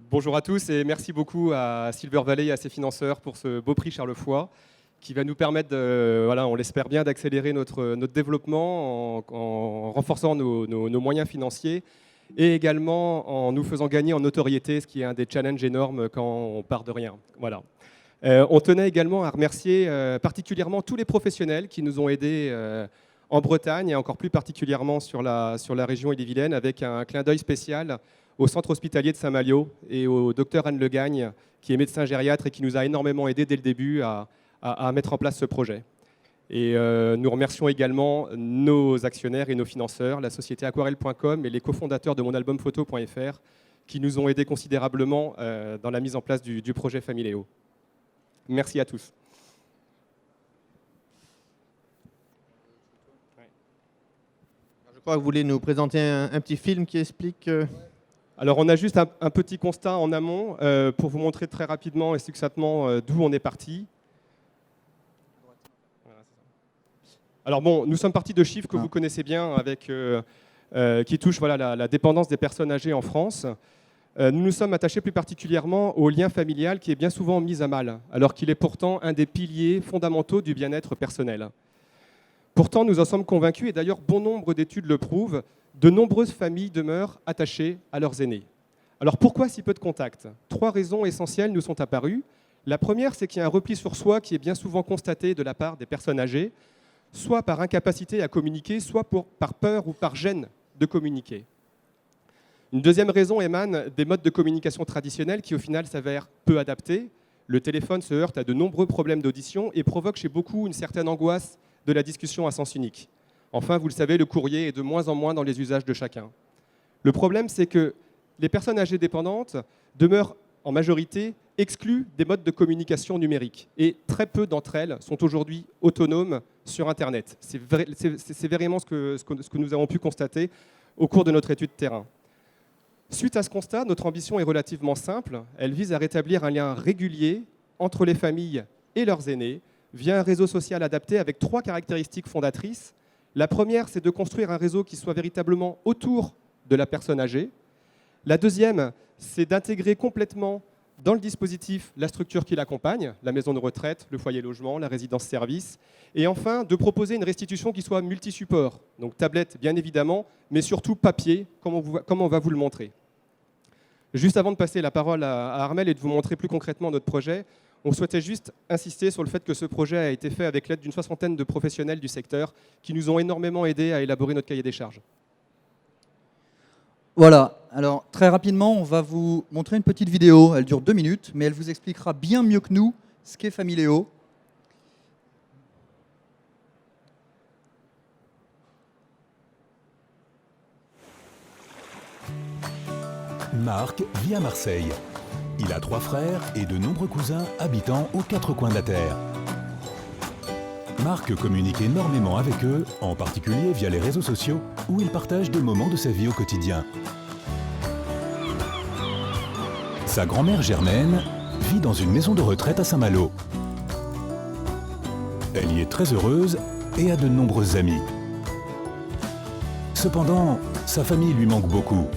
Bonjour à tous et merci beaucoup à Silver Valley et à ses financeurs pour ce beau prix Charles Foy qui va nous permettre, on l'espère bien, d'accélérer notre développement en renforçant nos moyens financiers et également en nous faisant gagner en notoriété, ce qui est un des challenges énormes quand on part de rien. Voilà. On tenait également à remercier particulièrement tous les professionnels qui nous ont aidés en Bretagne et encore plus particulièrement sur la région Ille-et-Vilaine avec un clin d'œil spécial au centre hospitalier de Saint-Malo et au docteur Anne Le Gagne, qui est médecin gériatre et qui nous a énormément aidé dès le début à mettre en place ce projet. Et nous remercions également nos actionnaires et nos financeurs, la société aquarelle.com et les cofondateurs de monalbumphoto.fr, qui nous ont aidés considérablement dans la mise en place du projet Familéo. Merci à tous. Je crois que vous voulez nous présenter un petit film qui explique... Alors on a juste un petit constat en amont pour vous montrer très rapidement et succinctement d'où on est parti. Alors bon, nous sommes partis de chiffres que vous connaissez bien avec, qui touchent la dépendance des personnes âgées en France. Nous nous sommes attachés plus particulièrement au lien familial qui est bien souvent mis à mal, alors qu'il est pourtant un des piliers fondamentaux du bien-être personnel. Pourtant, nous en sommes convaincus, et d'ailleurs bon nombre d'études le prouvent, de nombreuses familles demeurent attachées à leurs aînés. Alors pourquoi si peu de contacts ? 3 raisons essentielles nous sont apparues. La première, c'est qu'il y a un repli sur soi qui est bien souvent constaté de la part des personnes âgées, soit par incapacité à communiquer, soit par peur ou par gêne de communiquer. Une deuxième raison émane des modes de communication traditionnels qui au final s'avèrent peu adaptés. Le téléphone se heurte à de nombreux problèmes d'audition et provoque chez beaucoup une certaine angoisse de la discussion à sens unique. Enfin, vous le savez, le courrier est de moins en moins dans les usages de chacun. Le problème, c'est que les personnes âgées dépendantes demeurent en majorité exclues des modes de communication numériques. Et très peu d'entre elles sont aujourd'hui autonomes sur Internet. C'est vraiment ce que nous avons pu constater au cours de notre étude de terrain. Suite à ce constat, notre ambition est relativement simple. Elle vise à rétablir un lien régulier entre les familles et leurs aînés via un réseau social adapté avec 3 caractéristiques fondatrices. La première, c'est de construire un réseau qui soit véritablement autour de la personne âgée. La deuxième, c'est d'intégrer complètement dans le dispositif la structure qui l'accompagne, la maison de retraite, le foyer logement, la résidence-service. Et enfin, de proposer une restitution qui soit multi-support, donc tablette bien évidemment, mais surtout papier, comme on va vous le montrer. Juste avant de passer la parole à Armel et de vous montrer plus concrètement notre projet, On souhaitait juste insister sur le fait que ce projet a été fait avec l'aide d'une 60aine de professionnels du secteur qui nous ont énormément aidés à élaborer notre cahier des charges. Voilà, alors très rapidement, on va vous montrer une petite vidéo. Elle dure 2 minutes, mais elle vous expliquera bien mieux que nous ce qu'est Familéo. Marc vit à Marseille. Il a 3 frères et de nombreux cousins habitant aux 4 coins de la Terre. Marc communique énormément avec eux, en particulier via les réseaux sociaux, où il partage des moments de sa vie au quotidien. Sa grand-mère Germaine vit dans une maison de retraite à Saint-Malo. Elle y est très heureuse et a de nombreux amis. Cependant, sa famille lui manque beaucoup.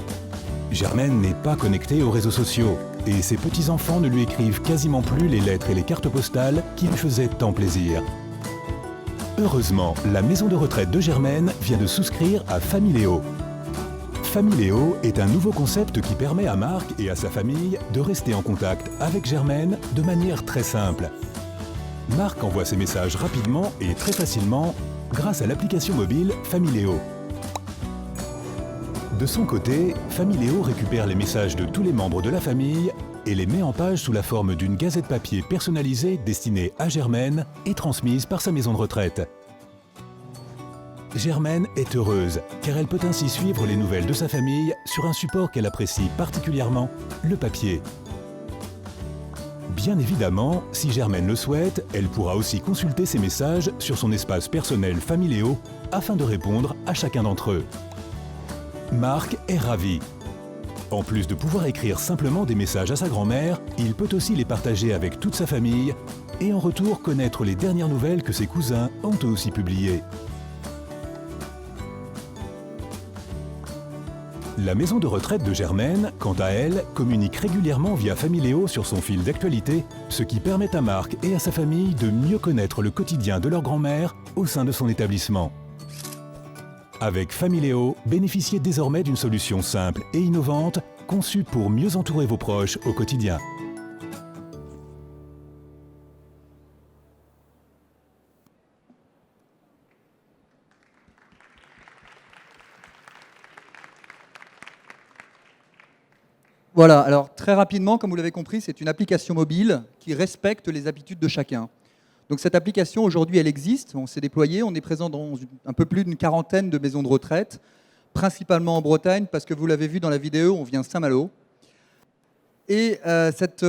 Germaine n'est pas connectée aux réseaux sociaux et ses petits-enfants ne lui écrivent quasiment plus les lettres et les cartes postales qui lui faisaient tant plaisir. Heureusement, la maison de retraite de Germaine vient de souscrire à Familéo. Familéo est un nouveau concept qui permet à Marc et à sa famille de rester en contact avec Germaine de manière très simple. Marc envoie ses messages rapidement et très facilement grâce à l'application mobile Familéo. De son côté, Familéo récupère les messages de tous les membres de la famille et les met en page sous la forme d'une gazette papier personnalisée destinée à Germaine et transmise par sa maison de retraite. Germaine est heureuse car elle peut ainsi suivre les nouvelles de sa famille sur un support qu'elle apprécie particulièrement, le papier. Bien évidemment, si Germaine le souhaite, elle pourra aussi consulter ses messages sur son espace personnel Familéo afin de répondre à chacun d'entre eux. Marc est ravi. En plus de pouvoir écrire simplement des messages à sa grand-mère, il peut aussi les partager avec toute sa famille et en retour connaître les dernières nouvelles que ses cousins ont eux aussi publiées. La maison de retraite de Germaine, quant à elle, communique régulièrement via Familéo sur son fil d'actualité, ce qui permet à Marc et à sa famille de mieux connaître le quotidien de leur grand-mère au sein de son établissement. Avec Familéo, bénéficiez désormais d'une solution simple et innovante, conçue pour mieux entourer vos proches au quotidien. Voilà, alors très rapidement, comme vous l'avez compris, c'est une application mobile qui respecte les habitudes de chacun. Donc cette application, aujourd'hui, elle existe, on s'est déployé, on est présent dans un peu plus d'une 40aine de maisons de retraite, principalement en Bretagne, parce que vous l'avez vu dans la vidéo, on vient de Saint-Malo. Et cette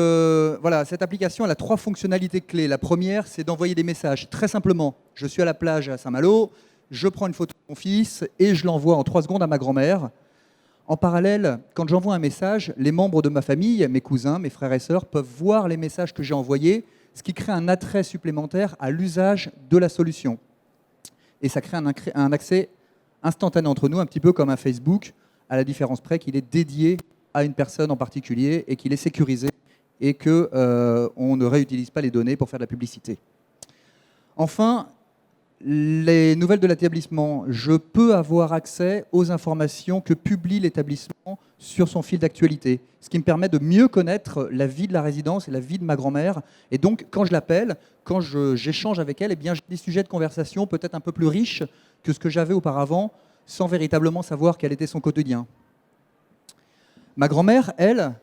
application, elle a 3 fonctionnalités clés. La première, c'est d'envoyer des messages très simplement. Je suis à la plage à Saint-Malo, je prends une photo de mon fils et je l'envoie en 3 secondes à ma grand-mère. En parallèle, quand j'envoie un message, les membres de ma famille, mes cousins, mes frères et sœurs, peuvent voir les messages que j'ai envoyés, ce qui crée un attrait supplémentaire à l'usage de la solution. Et ça crée un accès instantané entre nous, un petit peu comme un Facebook, à la différence près qu'il est dédié à une personne en particulier et qu'il est sécurisé et qu'on ne réutilise pas les données pour faire de la publicité. Enfin, les nouvelles de l'établissement, je peux avoir accès aux informations que publie l'établissement sur son fil d'actualité, ce qui me permet de mieux connaître la vie de la résidence et la vie de ma grand-mère. Et donc, quand je l'appelle, quand j'échange avec elle, eh bien, j'ai des sujets de conversation peut-être un peu plus riches que ce que j'avais auparavant, sans véritablement savoir quel était son quotidien. Ma grand-mère, elle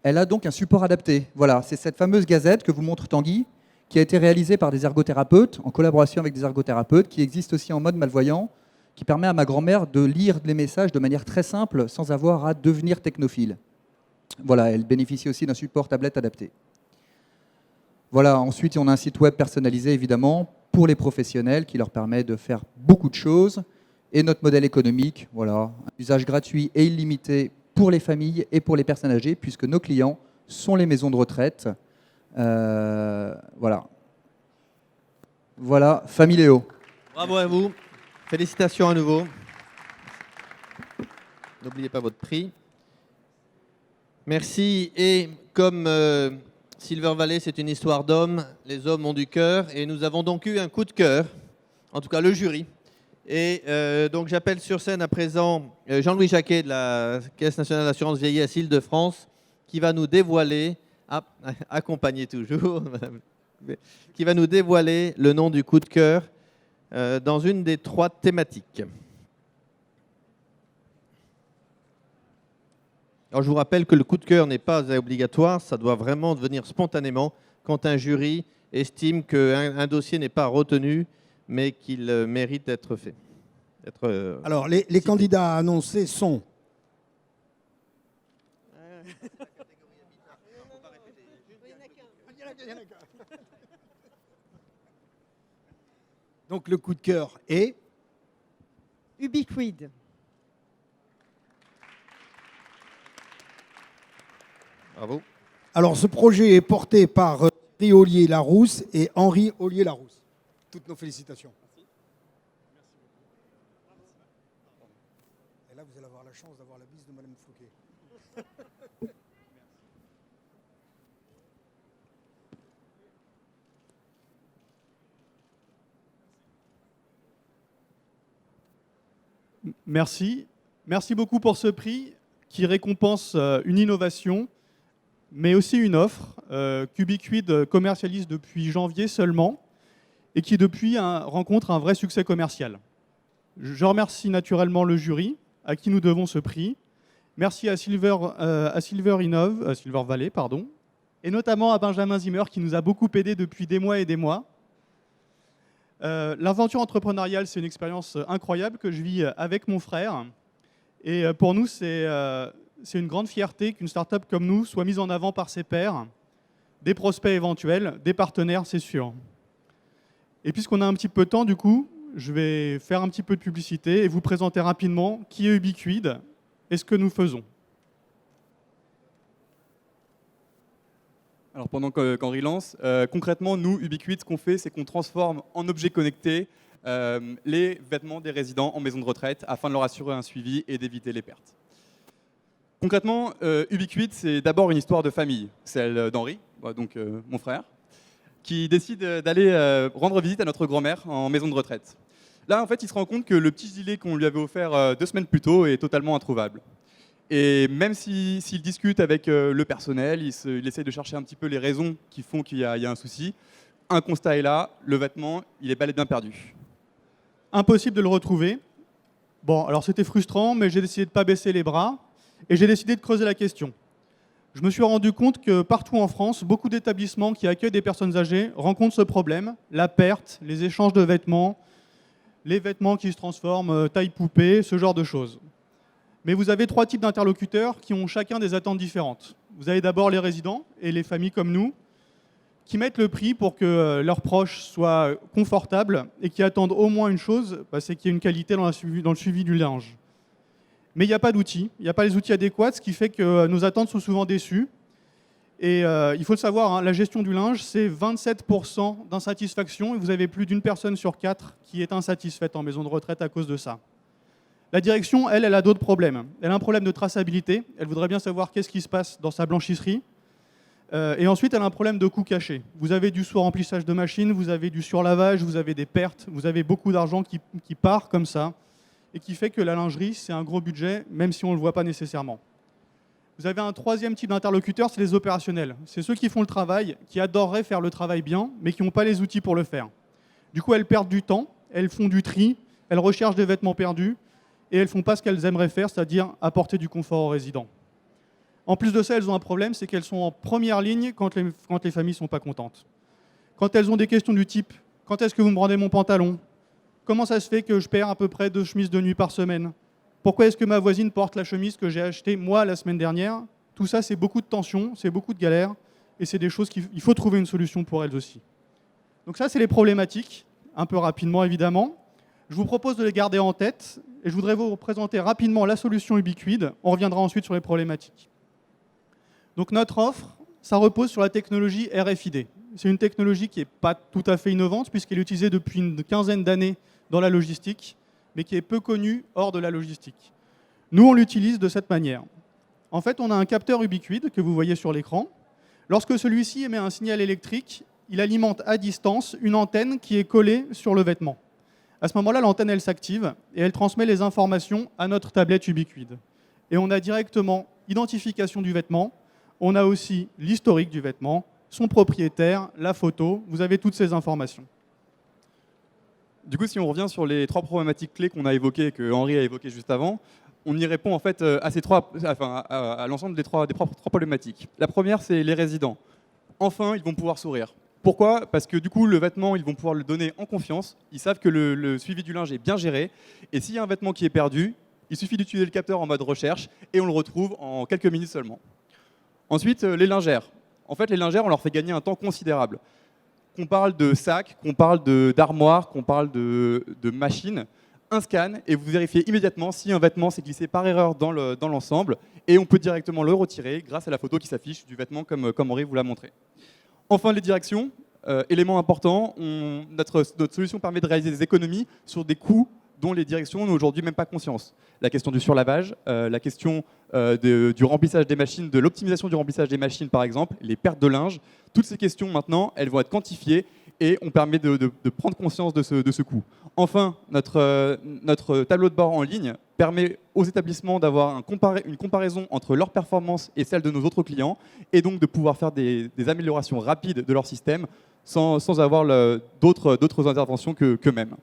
a donc un support adapté. Voilà, c'est cette fameuse gazette que vous montre Tanguy, qui a été réalisée par des ergothérapeutes, en collaboration avec des ergothérapeutes, qui existe aussi en mode malvoyant, qui permet à ma grand-mère de lire les messages de manière très simple, sans avoir à devenir technophile. Voilà, elle bénéficie aussi d'un support tablette adapté. Voilà, ensuite, on a un site web personnalisé, évidemment, pour les professionnels, qui leur permet de faire beaucoup de choses. Et notre modèle économique, voilà, un usage gratuit et illimité pour les familles et pour les personnes âgées, puisque nos clients sont les maisons de retraite. Voilà. Voilà, Familéo. Bravo à vous. Félicitations à nouveau. N'oubliez pas votre prix. Merci. Et comme Silver Valley, c'est une histoire d'hommes, les hommes ont du cœur. Et nous avons donc eu un coup de cœur, en tout cas le jury. Et donc j'appelle sur scène à présent Jean-Louis Jacquet de la Caisse nationale d'assurance vieillesse Île-de-France, qui va nous dévoiler accompagné toujours, madame, qui va nous dévoiler le nom du coup de cœur dans une des 3 thématiques. Alors, je vous rappelle que le coup de cœur n'est pas obligatoire, ça doit vraiment devenir spontanément quand un jury estime qu'un dossier n'est pas retenu, mais qu'il mérite d'être fait. Alors, les candidats annoncés sont... Donc, le coup de cœur est... Ubiquid. Bravo. Alors, ce projet est porté par Henri Ollier-Larousse et Henri Ollier-Larousse. Toutes nos félicitations. Et là, vous allez avoir la chance d'avoir la bise de Madame Fouquet. Merci. Merci beaucoup pour ce prix qui récompense une innovation, mais aussi une offre qu'Ubiquid commercialise depuis janvier seulement et qui depuis rencontre un vrai succès commercial. Je remercie naturellement le jury à qui nous devons ce prix. Merci à Silver Valley, et notamment à Benjamin Zimmer qui nous a beaucoup aidé depuis des mois et des mois. L'aventure entrepreneuriale, c'est une expérience incroyable que je vis avec mon frère. Et pour nous, c'est une grande fierté qu'une start-up comme nous soit mise en avant par ses pairs, des prospects éventuels, des partenaires, c'est sûr. Et puisqu'on a un petit peu de temps, du coup, je vais faire un petit peu de publicité et vous présenter rapidement qui est Ubiquid et ce que nous faisons. Alors pendant qu'Henri lance, concrètement, nous, Ubiquid, ce qu'on fait, c'est qu'on transforme en objets connectés les vêtements des résidents en maison de retraite afin de leur assurer un suivi et d'éviter les pertes. Concrètement, Ubiquid, c'est d'abord une histoire de famille, celle d'Henri, donc mon frère, qui décide d'aller rendre visite à notre grand-mère en maison de retraite. Là, en fait, il se rend compte que le petit gilet qu'on lui avait offert 2 semaines plus tôt est totalement introuvable. Et même s'il discute avec le personnel, il essaye de chercher un petit peu les raisons qui font qu'il y a un souci. Un constat est là, le vêtement, il est bel et bien perdu. Impossible de le retrouver. Bon, alors c'était frustrant, mais j'ai décidé de ne pas baisser les bras et j'ai décidé de creuser la question. Je me suis rendu compte que partout en France, beaucoup d'établissements qui accueillent des personnes âgées rencontrent ce problème, la perte, les échanges de vêtements, les vêtements qui se transforment, taille poupée, ce genre de choses. Mais vous avez 3 types d'interlocuteurs qui ont chacun des attentes différentes. Vous avez d'abord les résidents et les familles comme nous, qui mettent le prix pour que leurs proches soient confortables et qui attendent au moins une chose, c'est qu'il y ait une qualité dans le suivi du linge. Mais il n'y a pas d'outils, il n'y a pas les outils adéquats, ce qui fait que nos attentes sont souvent déçues. Et il faut le savoir, la gestion du linge, c'est 27% d'insatisfaction et vous avez plus d'une personne sur 4 qui est insatisfaite en maison de retraite à cause de ça. La direction, elle a d'autres problèmes. Elle a un problème de traçabilité, elle voudrait bien savoir qu'est-ce qui se passe dans sa blanchisserie. Et ensuite, elle a un problème de coût caché. Vous avez du sous-remplissage de machines, vous avez du surlavage, vous avez des pertes, vous avez beaucoup d'argent qui part comme ça et qui fait que la lingerie, c'est un gros budget, même si on ne le voit pas nécessairement. Vous avez un 3e type d'interlocuteur, c'est les opérationnels. C'est ceux qui font le travail, qui adoreraient faire le travail bien, mais qui n'ont pas les outils pour le faire. Du coup, elles perdent du temps, elles font du tri, elles recherchent des vêtements perdus, et elles ne font pas ce qu'elles aimeraient faire, c'est-à-dire apporter du confort aux résidents. En plus de ça, elles ont un problème, c'est qu'elles sont en première ligne quand les familles ne sont pas contentes. Quand elles ont des questions du type « Quand est-ce que vous me rendez mon pantalon ? Comment ça se fait que je perds à peu près 2 chemises de nuit par semaine ? Pourquoi est-ce que ma voisine porte la chemise que j'ai achetée moi la semaine dernière ?» Tout ça, c'est beaucoup de tensions, c'est beaucoup de galères, et c'est des choses qu'il faut trouver une solution pour elles aussi. Donc ça, c'est les problématiques, un peu rapidement évidemment. Je vous propose de les garder en tête, et je voudrais vous présenter rapidement la solution Ubiquid. On reviendra ensuite sur les problématiques. Donc notre offre, ça repose sur la technologie RFID. C'est une technologie qui n'est pas tout à fait innovante, puisqu'elle est utilisée depuis une quinzaine d'années dans la logistique, mais qui est peu connue hors de la logistique. Nous, on l'utilise de cette manière. En fait, on a un capteur Ubiquid que vous voyez sur l'écran. Lorsque celui-ci émet un signal électrique, il alimente à distance une antenne qui est collée sur le vêtement. À ce moment-là, l'antenne, elle s'active et elle transmet les informations à notre tablette Ubiquid. Et on a directement identification du vêtement, On a aussi l'historique du vêtement, son propriétaire, la photo. Vous avez toutes ces informations. Du coup, si on revient sur les 3 problématiques clés qu'on a évoquées et que Henri a évoquées juste avant, on y répond en fait à l'ensemble des trois problématiques. La première, c'est les résidents. Enfin, ils vont pouvoir sourire. Pourquoi? Parce que du coup, le vêtement, ils vont pouvoir le donner en confiance. Ils savent que le suivi du linge est bien géré. Et s'il y a un vêtement qui est perdu, il suffit d'utiliser le capteur en mode recherche et on le retrouve en quelques minutes seulement. Ensuite, les lingères. En fait, les lingères, on leur fait gagner un temps considérable. Qu'on parle de sacs, qu'on parle d'armoires, qu'on parle de machines, un scan et vous vérifiez immédiatement si un vêtement s'est glissé par erreur dans l'ensemble et on peut directement le retirer grâce à la photo qui s'affiche du vêtement comme Henri vous l'a montré. Enfin, les directions, élément important, notre solution permet de réaliser des économies sur des coûts dont les directions n'ont aujourd'hui même pas conscience. La question du surlavage, la question du remplissage des machines, de l'optimisation du remplissage des machines par exemple, les pertes de linge, toutes ces questions maintenant, elles vont être quantifiées et on permet de prendre conscience de ce coût. Enfin, notre tableau de bord en ligne permet aux établissements d'avoir une comparaison entre leurs performances et celles de nos autres clients et donc de pouvoir faire des améliorations rapides de leur système sans avoir d'autres interventions qu'eux-mêmes.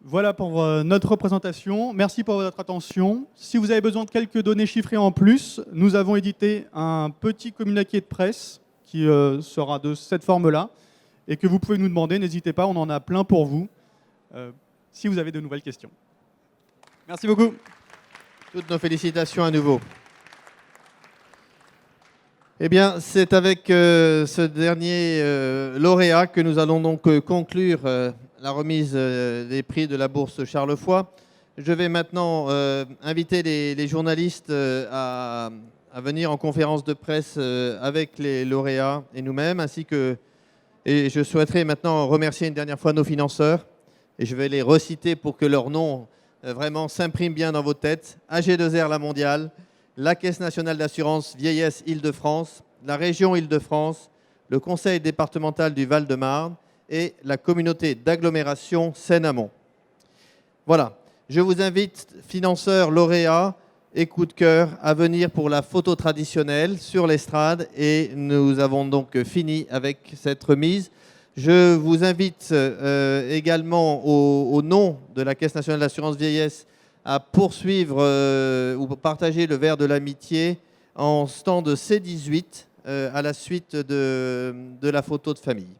Voilà pour notre présentation. Merci pour votre attention. Si vous avez besoin de quelques données chiffrées en plus, nous avons édité un petit communiqué de presse qui sera de cette forme-là et que vous pouvez nous demander. N'hésitez pas, on en a plein pour vous si vous avez de nouvelles questions. Merci beaucoup. Toutes nos félicitations à nouveau. Eh bien, c'est avec ce dernier lauréat que nous allons donc conclure la remise des prix de la bourse Charles Foy. Je vais maintenant inviter les journalistes à venir en conférence de presse avec les lauréats et nous-mêmes, et je souhaiterais maintenant remercier une dernière fois nos financeurs, et je vais les reciter pour que leur nom vraiment s'imprime bien dans vos têtes. AG2R La Mondiale, la Caisse nationale d'assurance vieillesse Île-de-France, la région Île-de-France, le Conseil départemental du Val-de-Marne et la communauté d'agglomération Seine-Amont. Voilà, je vous invite, financeurs, lauréats et coup de cœur, à venir pour la photo traditionnelle sur l'estrade et nous avons donc fini avec cette remise. Je vous invite également au nom de la Caisse nationale d'assurance vieillesse à poursuivre ou partager le verre de l'amitié en stand C18 à la suite de la photo de famille.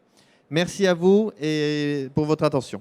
Merci à vous et pour votre attention.